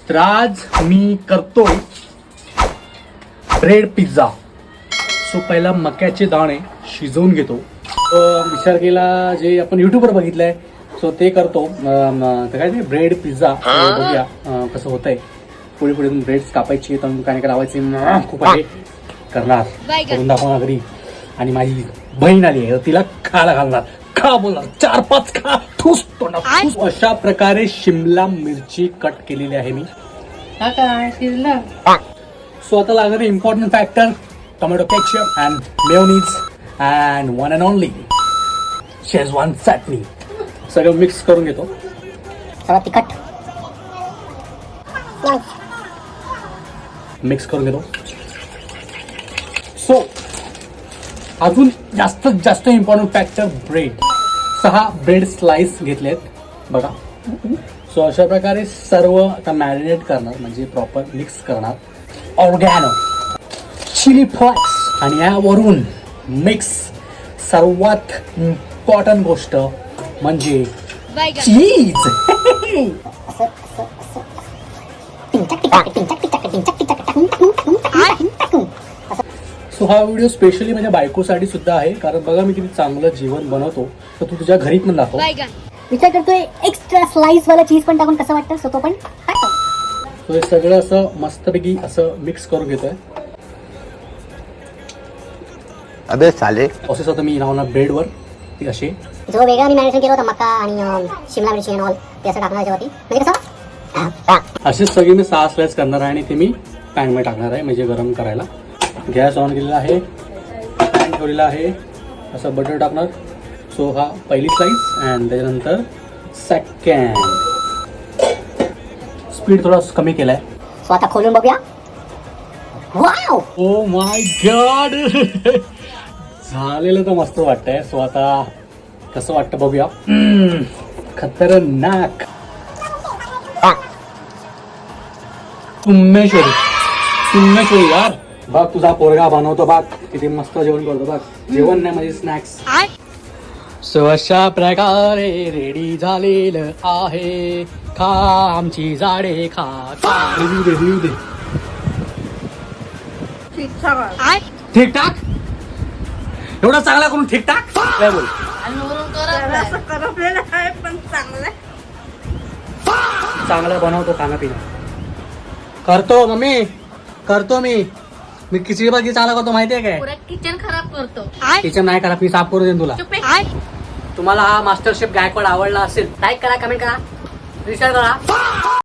तर आज मी करतोय ब्रेड पिझ्झा. सो पहिला मक्याचे दाणे शिजवून घेतो. विचार केला जे आपण युट्यूबवर बघितलंय सो ते करतो. तर काय ते ब्रेड पिझ्झा बघूया कसं होतंय. पुढे पुढे ब्रेड्स कापायची तर काय लावायचे खूप आहे करणार करून दाखवणार घरी. आणि माझी बहीण आली आहे तिला खायला घालणार. खा बोलणार 4-5 खा ठूस तोंडात ठूस. अशा प्रकारे शिमला मिरची कट केलेली आहे मी. सो आता लागणार important factor tomato ketchup and mayonnaise and one and only Schezwan chutney. सगळं मिक्स करून घेतो. सगळं तिखट मिक्स करून घेतो. सो अजून जास्तीत जास्त important factor bread. 6 bread slice घेतलेत बघा. सो अशा प्रकारे सर्व आता मॅरिनेट करणार म्हणजे प्रॉपर मिक्स करणार. ऑर्गॅनो चिली फ्लेक्स आणि यावरून मिक्स सर्वात इम्पॉर्टंट गोष्ट म्हणजे चीज. सो हा व्हिडिओ स्पेशली माझ्या बायकोसाठी सुद्धा आहे कारण बघा मी किती चांगलं जेवण बनवतो. तर तू तुझ्या घरी पण दाखव. विचार करतोय एक्स्ट्रा स्लाइस वाला चीज पण टाकून कसं वाटतं. सो तो पण सो हे सगळं असं मस्तपैकी असं मिक्स करून घेतोय. अबे साले प्रोसेस आता मी लावणार ब्रेडवर ती अशी. जो वेगळा मी मॅरिनेशन केलं होतं मका आणि शिमला मिरची आणि ऑल ते असं टाकणार त्याच्यावरती म्हणजे कसं अशीच सगळी मी 6 स्लाइस करणार आहे आणि ते मी पॅनमध्ये टाकणार आहे म्हणजे गरम करायला. गॅस ऑन केलेला आहे. पॅन ठेवलेला आहे. असं बटर टाकणार. सो हा पहिली स्लाइस अँड त्याच्यानंतर सेकंड. स्पीड थोडा कमी केलाय. सो आता खोलून बघूया. वाव ओ माय गॉड झालेलं तर मस्त वाटतंय. सो आता कसं वाटतं बघूया. खतरनाक. तुम्हेश्वरी यार बघ तुझा पोरगा बनवतो बघ किती मस्त जेवण करतो बघ. जेवण नाही म्हणजे स्नॅक्स. सो अशा प्रकारे रेडी झालेलं आहे. खा आमची झाडे खा. रिव्ह्यू दे ठीकठाक. एवढा चांगला करून ठीकठाक काय बोल. चांगला बनवतो खाणं पिणं करतो मम्मी करतो मी खिचडी भाजी चांगला करतो माहितीये काय. किचन खराब करतो. किचन नाही करा मी साफ करू देईन तुला. तुम्हाला हा मास्टर शेफ गायकवाड आवडला असेल लाईक करा कमेंट करा शेअर करा.